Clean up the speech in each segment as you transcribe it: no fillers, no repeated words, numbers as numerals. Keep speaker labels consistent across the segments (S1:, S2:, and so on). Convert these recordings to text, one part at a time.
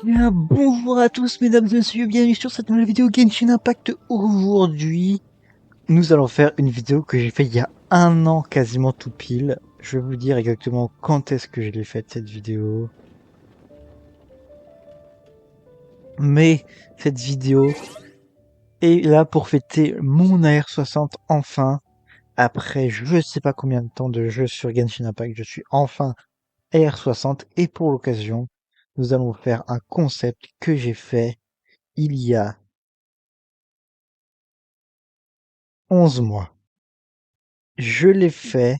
S1: Bien, bonjour à tous mesdames et messieurs, bienvenue sur cette nouvelle vidéo Genshin Impact. Aujourd'hui, nous allons faire une vidéo que j'ai fait il y a un an quasiment tout pile. Je vais vous dire exactement quand est-ce que je l'ai faite cette vidéo. Mais cette vidéo est là pour fêter mon AR60 enfin. Après je sais pas combien de temps de jeu sur Genshin Impact, je suis enfin AR60 et pour l'occasion, nous allons faire un concept que j'ai fait il y a 11 mois. Je l'ai fait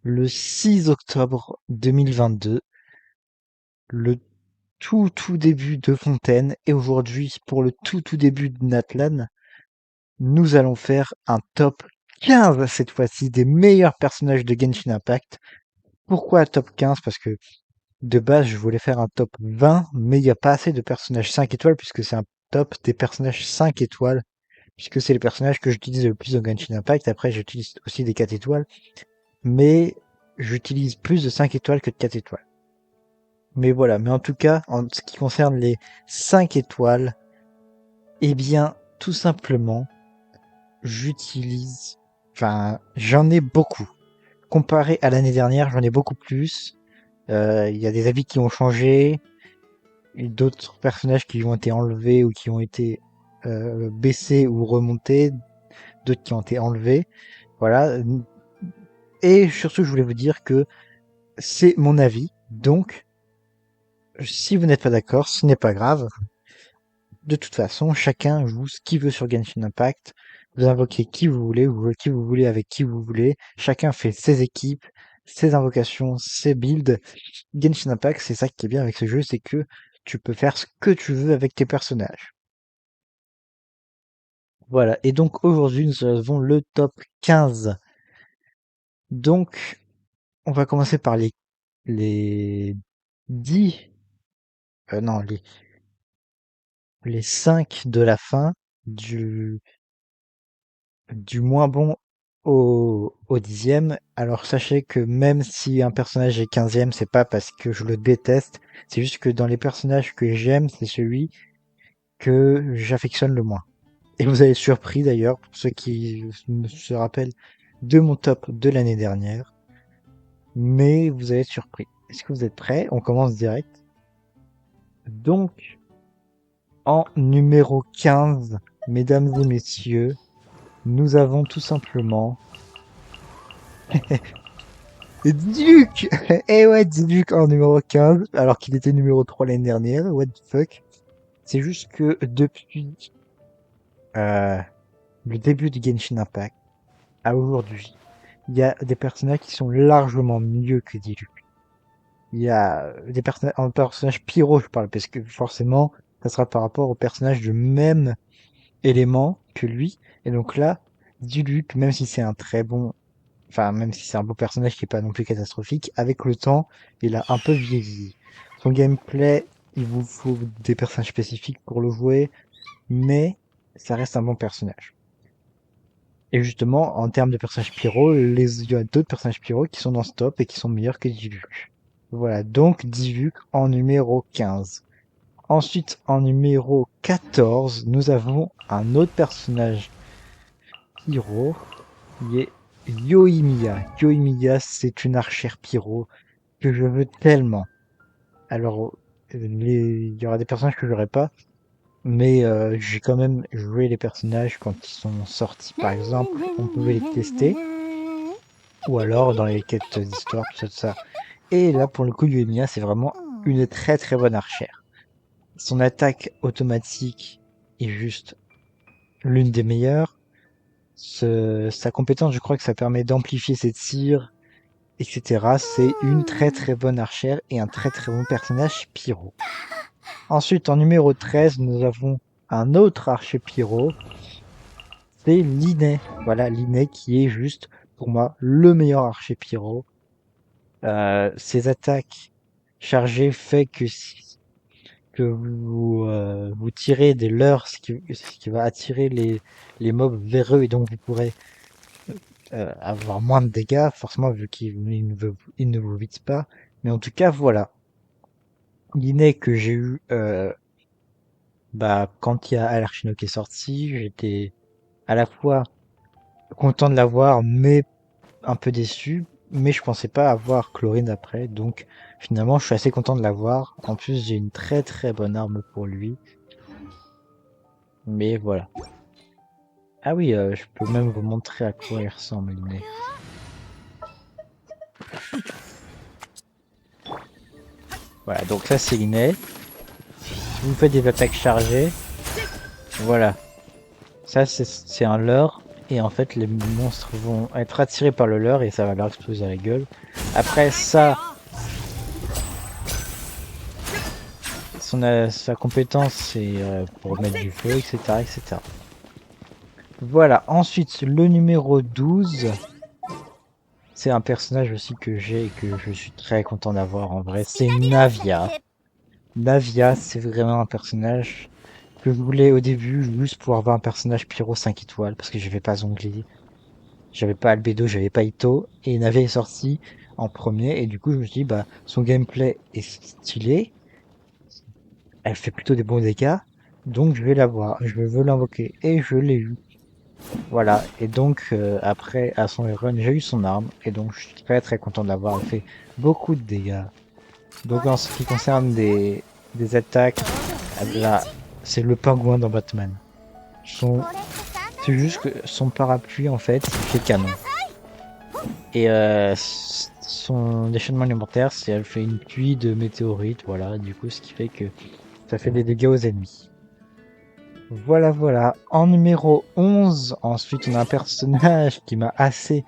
S1: le 6 octobre 2022, le tout début de Fontaine, et aujourd'hui, pour le tout début de Natlan, nous allons faire un top 15 cette fois-ci des meilleurs personnages de Genshin Impact. Pourquoi top 15? Parce que de base, je voulais faire un top 20, mais il n'y a pas assez de personnages 5 étoiles puisque c'est un top des personnages 5 étoiles, puisque c'est les personnages que j'utilise le plus dans Genshin Impact. Après, j'utilise aussi des 4 étoiles, mais j'utilise plus de 5 étoiles que de 4 étoiles. Mais voilà, mais en tout cas, en ce qui concerne les 5 étoiles, eh bien, tout simplement, j'utilise, enfin, j'en ai beaucoup. Comparé à l'année dernière, j'en ai beaucoup plus. Il y a des habits qui ont changé, et d'autres personnages qui ont été enlevés ou qui ont été baissés ou remontés, d'autres qui ont été enlevés. Voilà. Et surtout, je voulais vous dire que c'est mon avis. Donc, si vous n'êtes pas d'accord, ce n'est pas grave. De toute façon, chacun joue ce qu'il veut sur Genshin Impact. Vous invoquez qui vous voulez, vous jouez qui vous voulez avec qui vous voulez. Chacun fait ses équipes, ses invocations, ses builds. Genshin Impact, c'est ça qui est bien avec ce jeu, c'est que tu peux faire ce que tu veux avec tes personnages. Voilà. Et donc aujourd'hui, nous avons le top 15. Donc, on va commencer par les 10, non, les 5 de la fin du, du moins bon au 10e. Alors sachez que même si un personnage est 15e, c'est pas parce que je le déteste, c'est juste que dans les personnages que j'aime, c'est celui que j'affectionne le moins. Et vous allez être surpris d'ailleurs, pour ceux qui se rappellent de mon top de l'année dernière, mais vous allez être surpris. Est-ce que vous êtes prêts? On commence direct. Donc, en numéro 15, mesdames et messieurs, nous avons tout simplement Diluc! Eh ouais, Diluc en numéro 15, alors qu'il était numéro 3 l'année dernière, what the fuck. C'est juste que depuis euh, le début de Genshin Impact à aujourd'hui, il y a des personnages qui sont largement mieux que Diluc. Il y a des personnages, un personnage Pyro, je parle, parce que forcément, ça sera par rapport au personnage du même élément que lui. Et donc là, Diluc, même si c'est un très bon, enfin, même si c'est un beau personnage qui est pas non plus catastrophique, avec le temps, il a un peu vieilli. Son gameplay, il vous faut des personnages spécifiques pour le jouer, mais ça reste un bon personnage. Et justement, en termes de personnages pyro, il y a d'autres personnages pyro qui sont dans ce top et qui sont meilleurs que Diluc. Voilà, donc Diluc en numéro 15. Ensuite, en numéro 14, nous avons un autre personnage pyro, qui est Yoimiya. Yoimiya, c'est une archère pyro que je veux tellement. Alors, il y aura des personnages que j'aurai pas, mais j'ai quand même joué les personnages quand ils sont sortis. Par exemple, on pouvait les tester, ou alors dans les quêtes d'histoire, tout ça, tout ça. Et là, pour le coup, Yoimiya, c'est vraiment une très bonne archère. Son attaque automatique est juste l'une des meilleures. Sa compétence, je crois que ça permet d'amplifier ses tirs, etc. C'est une très bonne archère et un très bon personnage pyro. Ensuite, en numéro 13, nous avons un autre archer pyro. C'est Linné. Voilà, Linné qui est juste, pour moi, le meilleur archer pyro. Ses attaques chargées fait que vous tirez des leurres, ce qui va attirer les mobs vers eux et donc vous pourrez avoir moins de dégâts, forcément vu qu'il il ne vous vise pas. Mais en tout cas, voilà. l'inné que j'ai eu quand il y a Alarchino qui est sorti, j'étais à la fois content de l'avoir, mais un peu déçu. Mais je pensais pas avoir Chlorine après, donc finalement je suis assez content de l'avoir. En plus j'ai une très très bonne arme pour lui, mais voilà. Ah oui, je peux même vous montrer à quoi il ressemble l'inné. Voilà, donc ça c'est l'inné. Si vous faites des attaques chargées, voilà. Ça, c'est un leurre. Et en fait, les monstres vont être attirés par le leurre et ça va leur exploser à la gueule. Après, ça, sa compétence, c'est pour mettre du feu, etc., etc. Voilà. Ensuite, le numéro 12. C'est un personnage aussi que j'ai et que je suis très content d'avoir en vrai. C'est Navia. Navia, c'est vraiment un personnage que je voulais au début juste pour avoir un personnage pyro 5 étoiles parce que je vais pas Zongli. J'avais pas Albedo, j'avais pas Ito, et Navi est sorti en premier, et du coup je me suis dit, bah, son gameplay est stylé, elle fait plutôt des bons dégâts, donc je vais l'avoir, je veux l'invoquer, et je l'ai eu. Voilà, et donc après, à son run, j'ai eu son arme, et donc je suis très très content de l'avoir, elle fait beaucoup de dégâts. Donc en ce qui concerne des attaques, là, c'est le pingouin dans Batman. Son, c'est juste que son parapluie, en fait, il fait canon. Et son déchaînement élémentaire, c'est elle fait une pluie de météorites, voilà, du coup, ce qui fait que ça fait des dégâts aux ennemis. Voilà, voilà. En numéro 11, ensuite, on a un personnage qui m'a assez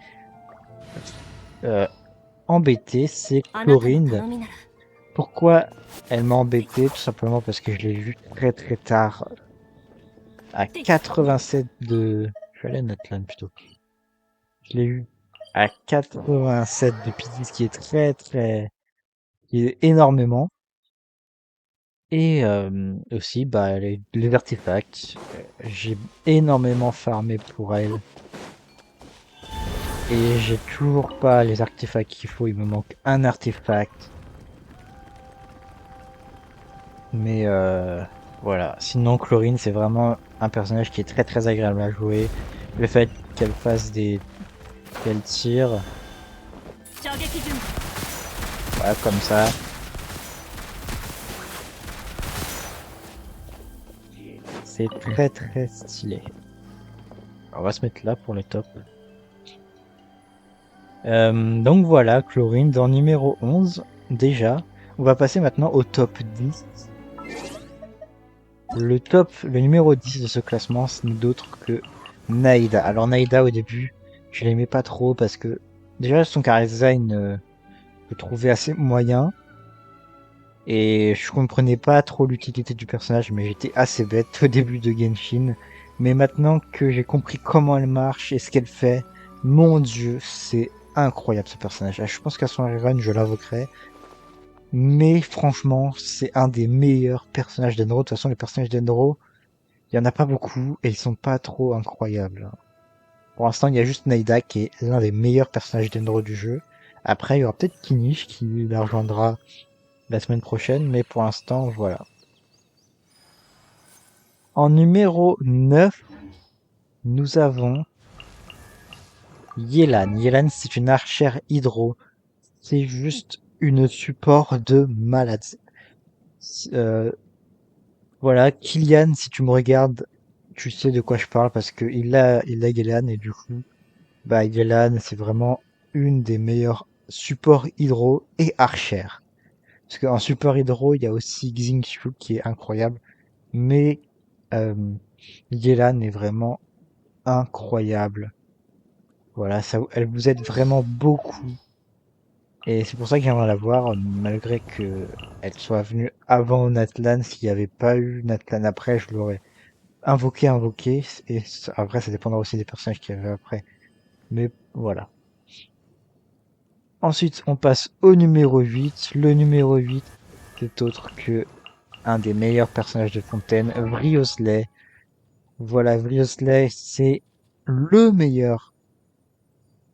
S1: euh, embêté, c'est Chlorinde. Pourquoi elle m'a embêté? Tout simplement parce que je l'ai vu très très tard, à 87 de... Je vais aller à Natlan plutôt. Je l'ai eu à 87 de PD, ce qui est très très... qui est énormément. Et aussi, bah, les artefacts. J'ai énormément farmé pour elle. Et j'ai toujours pas les artefacts qu'il faut. Il me manque un artefact. Mais voilà. Sinon, Chlorine, c'est vraiment un personnage qui est très très agréable à jouer. Le fait qu'elle fasse qu'elle tire, voilà, comme ça. C'est très très stylé. On va se mettre là pour les tops. Donc voilà, Chlorine dans numéro 11, déjà. On va passer maintenant au top 10. Le numéro 10 de ce classement, ce n'est d'autre que Naïda. Alors Naïda, au début, je l'aimais pas trop parce que déjà son chara design, je le trouvais assez moyen. Et je comprenais pas trop l'utilité du personnage, mais j'étais assez bête au début de Genshin. Mais maintenant que j'ai compris comment elle marche et ce qu'elle fait, mon dieu, c'est incroyable ce personnage. Ah, je pense qu'à son run, je l'invoquerai. Mais franchement, c'est un des meilleurs personnages d'Enro. De toute façon, les personnages d'Enro, il y en a pas beaucoup et ils sont pas trop incroyables. Pour l'instant, il y a juste Naida qui est l'un des meilleurs personnages d'Enro du jeu. Après, il y aura peut-être Kinish qui la rejoindra la semaine prochaine, mais pour l'instant, voilà. En numéro 9, nous avons Yelan. Yelan, c'est une archère hydro. C'est juste une support de malade. Euh, voilà, Kylian, si tu me regardes, tu sais de quoi je parle parce que il a Yelan et du coup, bah Yelan, c'est vraiment une des meilleures supports hydro et archères. Parce qu'en support hydro, il y a aussi Xingqiu qui est incroyable, mais euh, Yelan est vraiment incroyable. Voilà, ça, elle vous aide vraiment beaucoup. Et c'est pour ça que j'aimerais la voir, malgré que elle soit venue avant Natlan. S'il n'y avait pas eu Natlan après, je l'aurais invoqué. Et après, ça dépendra aussi des personnages qu'il y avait après. Mais voilà. Ensuite, on passe au numéro 8. Le numéro 8, c'est autre que un des meilleurs personnages de Fontaine, Vriosley. Voilà, Vriosley, c'est le meilleur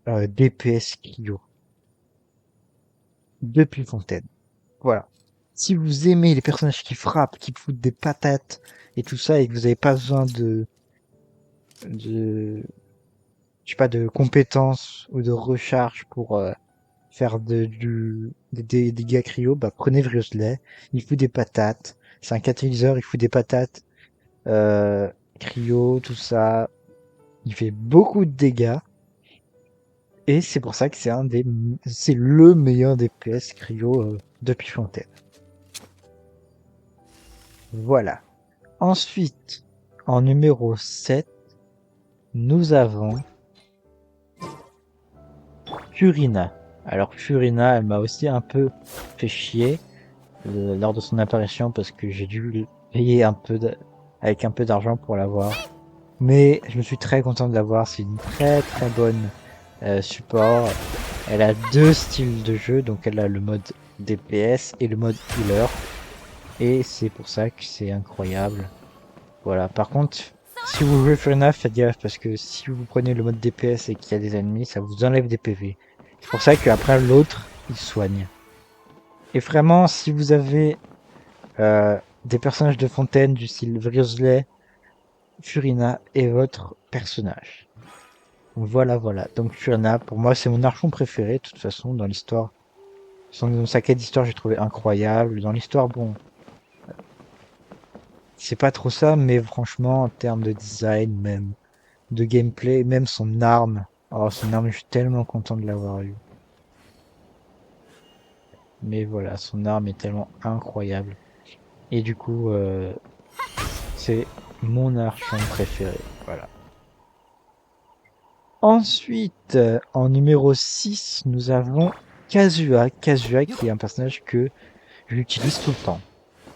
S1: DPS Kyo depuis Fontaine. Voilà. Si vous aimez les personnages qui frappent, qui foutent des patates et tout ça, et que vous n'avez pas besoin de, je sais pas, de compétences ou de recharge pour faire des dégâts cryo, bah prenez Vriosley. Il fout des patates. C'est un catalyseur, il fout des patates. Euh, cryo, tout ça. Il fait beaucoup de dégâts. Et c'est pour ça que c'est le meilleur DPS cryo depuis Fontaine. Voilà. Ensuite, en numéro 7, nous avons Furina. Alors Furina, elle m'a aussi un peu fait chier lors de son apparition parce que j'ai dû payer avec un peu d'argent pour l'avoir. Mais je me suis très content de l'avoir. C'est une très très bonne support. Elle a deux styles de jeu, donc elle a le mode DPS et le mode healer. Et c'est pour ça que c'est incroyable. Voilà. Par contre, si vous jouez Furina, faites gaffe parce que si vous prenez le mode DPS et qu'il y a des ennemis, ça vous enlève des PV. C'est pour ça qu'après l'autre, il soigne. Et vraiment, si vous avez des personnages de fontaine du style Vriosley, Furina est votre personnage. Voilà, voilà. Donc Furina, pour moi, c'est mon archon préféré, de toute façon, dans l'histoire. Sa quête d'histoire, j'ai trouvé incroyable. Dans l'histoire, bon, c'est pas trop ça, mais franchement, en termes de design, même, de gameplay, même son arme. Oh, son arme, je suis tellement content de l'avoir eu. Mais voilà, son arme est tellement incroyable. Et du coup, c'est mon archon préféré. Voilà. Ensuite, en numéro 6, nous avons Kazuha. Kazuha qui est un personnage que j'utilise tout le temps.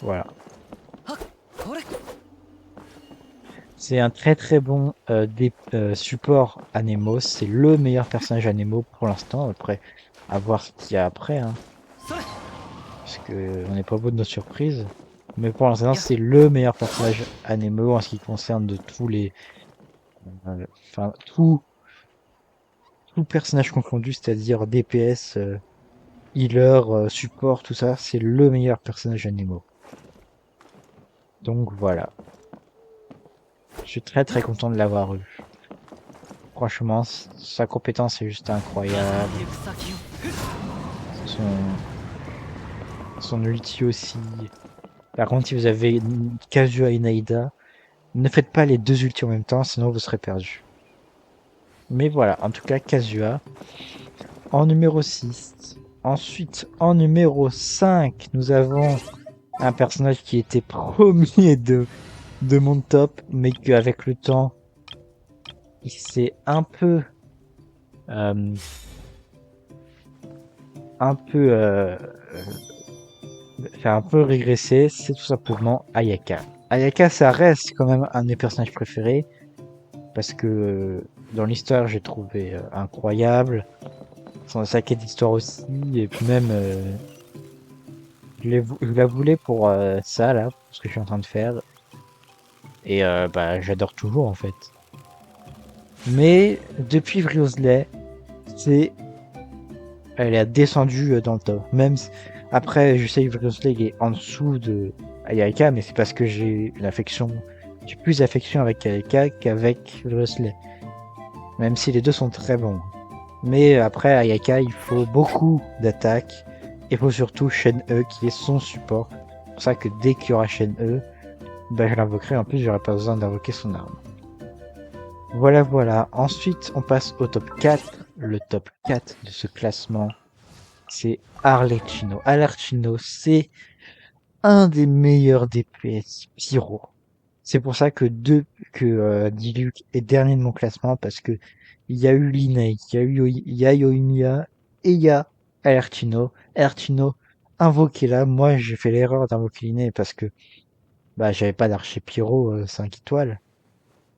S1: Voilà. C'est un très très bon support Anemo. C'est le meilleur personnage Anemo pour l'instant. Après, à voir ce qu'il y a après. Hein, parce que on n'est pas beau de nos surprises. Mais pour l'instant, c'est le meilleur personnage Anemo en ce qui concerne de tous les... Enfin, tout personnage confondu, c'est-à-dire DPS, healer, support, tout ça, c'est le meilleur personnage Anemo. Donc voilà. Je suis très très content de l'avoir eu. Franchement, sa compétence est juste incroyable. Son, son ulti aussi. Par contre, si vous avez Kazuha et Naida, ne faites pas les deux ultis en même temps, sinon vous serez perdu. Mais voilà, en tout cas, Kazuha. En numéro 6. Ensuite, en numéro 5, nous avons un personnage qui était premier de mon top, mais qu'avec le temps, il s'est euh, un peu, fait un peu régresser, c'est tout simplement Ayaka. Ayaka, ça reste quand même un de mes personnages préférés, parce que dans l'histoire, j'ai trouvé incroyable. Son saquet d'histoire aussi, et puis même, je la voulais pour ça, là, pour ce que je suis en train de faire. Et bah, j'adore toujours, en fait. Mais depuis Vriosley, c'est elle a descendu dans le top. Après, je sais que Vriosley est en dessous de Ayaka, mais c'est parce que j'ai plus d'affection avec Ayaka qu'avec Vriosley. Même si les deux sont très bons. Mais après, Ayaka, il faut beaucoup d'attaques. Il faut surtout Shen-E qui est son support. C'est pour ça que dès qu'il y aura Shen-E, bah, je l'invoquerai. En plus, j'aurai pas besoin d'invoquer son arme. Voilà, voilà. Ensuite, on passe au top 4. Le top 4 de ce classement, c'est Arlecchino. Arlecchino, c'est un des meilleurs DPS Pyro. C'est pour ça que Diluc est dernier de mon classement, parce que il y a eu Linei, il y a Yoimiya, et il y a Alertino. Alertino, invoquez-la. Moi, j'ai fait l'erreur d'invoquer Linei parce que bah j'avais pas d'archer Pyro 5 étoiles.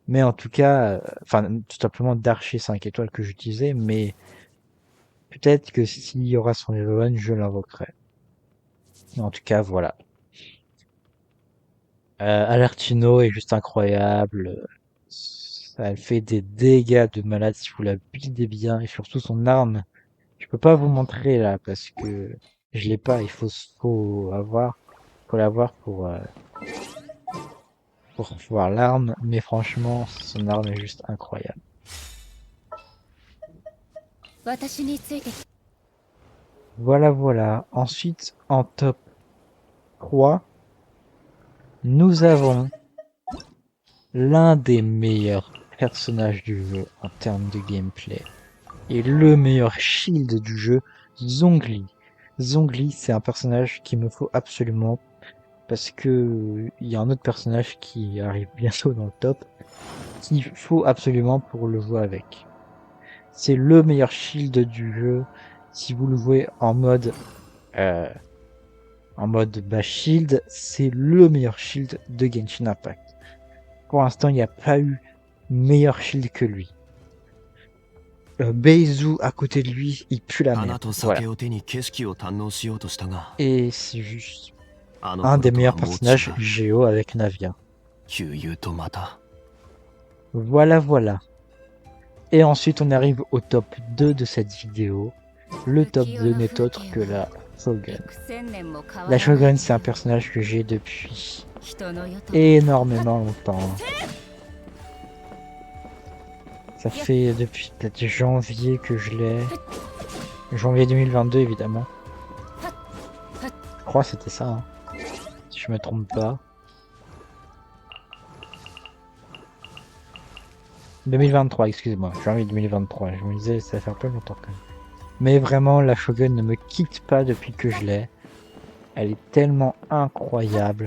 S1: Mais en tout cas, enfin, tout simplement d'archer 5 étoiles que j'utilisais, mais peut-être que s'il y aura son level 1, je l'invoquerai. En tout cas, voilà. Alertino est juste incroyable. Elle fait des dégâts de malade si vous la buildez bien, et surtout son arme. Je peux pas vous montrer là parce que Je l'ai pas, faut l'avoir pour pouvoir l'arme, mais franchement, son arme est juste incroyable.
S2: 私について
S1: Voilà, voilà. Ensuite, en top 3, nous avons l'un des meilleurs personnages du jeu en termes de gameplay et le meilleur shield du jeu, Zhongli. Zhongli, c'est un personnage qu'il me faut absolument parce que il y a un autre personnage qui arrive bientôt dans le top qu'il faut absolument pour le jouer avec. C'est le meilleur shield du jeu. Si vous le jouez euh, en mode bas shield, c'est le meilleur shield de Genshin Impact. Pour l'instant, il n'y a pas eu meilleur shield que lui. Beizu à côté de lui, il pue la merde. Voilà. Et c'est juste un des meilleurs personnages Géo avec Navia. Voilà, voilà. Et ensuite, on arrive au top 2 de cette vidéo. Le top 2 n'est autre que la Shogun. La Shogun, c'est un personnage que j'ai depuis énormément longtemps. Ça fait depuis peut-être janvier que je l'ai. Janvier 2022, évidemment. Je crois que c'était ça, hein, si je me trompe pas. 2023, excuse-moi. Janvier 2023. Je me disais, ça fait un peu longtemps quand même. Mais vraiment, la Shogun ne me quitte pas depuis que je l'ai. Elle est tellement incroyable.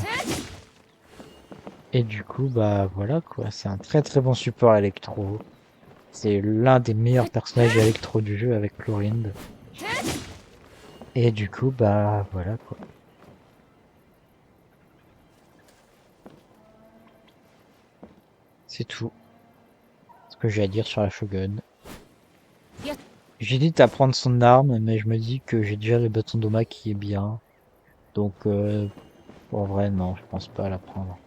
S1: Et du coup, bah voilà quoi. C'est un très très bon support électro. C'est l'un des meilleurs personnages électro du jeu avec Chlorinde. Et du coup, bah voilà quoi. C'est tout ce que j'ai à dire sur la Shogun. J'hésite à prendre son arme, mais je me dis que j'ai déjà le bâton d'Oma qui est bien. Donc, en vrai, non, je pense pas à la prendre.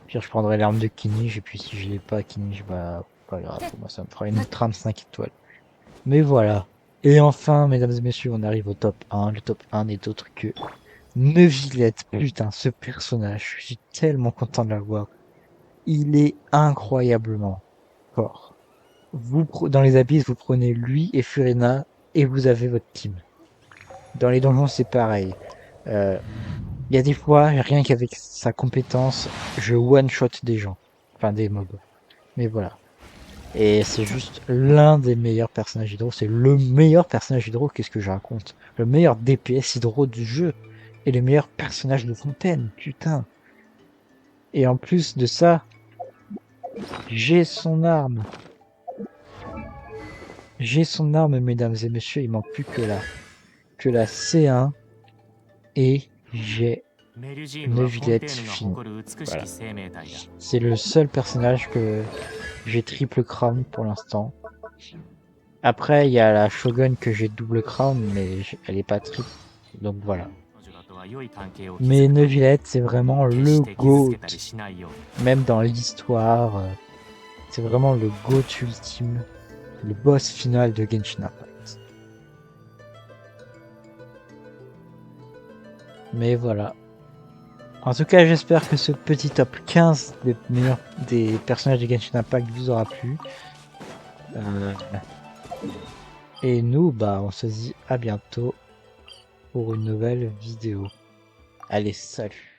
S1: Pire, je prendrai l'arme de Kinij, et puis si je l'ai pas, Kinij, bah, pas grave, pour moi ça me fera une trame 5 étoiles. Mais voilà. Et enfin, mesdames et messieurs, on arrive au top 1. Le top 1 n'est autre que Neuvillette. Putain, ce personnage, je suis tellement content de l'avoir. Il est incroyablement fort. Dans les abysses, vous prenez lui et Furina, et vous avez votre team. Dans les donjons, c'est pareil. Il y a des fois, rien qu'avec sa compétence, je one-shot des gens. Enfin, des mobs. Mais voilà. Et c'est juste l'un des meilleurs personnages hydro. C'est le meilleur personnage hydro. Qu'est-ce que je raconte? Le meilleur DPS hydro du jeu. Et le meilleur personnage de fontaine. Putain. Et en plus de ça, j'ai son arme. J'ai son arme, mesdames et messieurs. Il manque plus que la C1. Et j'ai Neuvillette fini. Voilà. C'est le seul personnage que j'ai triple crown pour l'instant. Après, il y a la Shogun que j'ai double crown, mais elle est pas triple. Donc voilà. Mais Neuvillette, c'est vraiment le GOAT. Même dans l'histoire, c'est vraiment le GOAT ultime. Le boss final de Genshin Impact. Mais voilà. En tout cas, j'espère que ce petit top 15 des personnages de Genshin Impact vous aura plu. Et nous, bah, on se dit à bientôt pour une nouvelle vidéo. Allez, salut!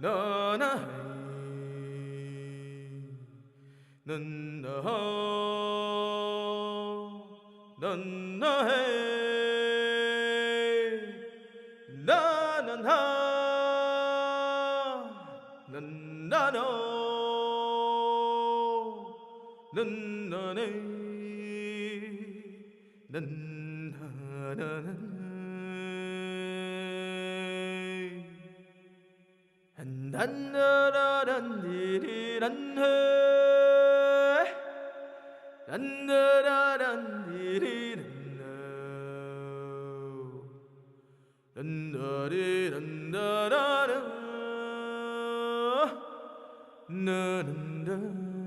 S3: 나나 난나 난나해 나난하 난나노 난나네 난나나나 한단나라란디리란해 란나라란디리란나 란나리란나라라 나란다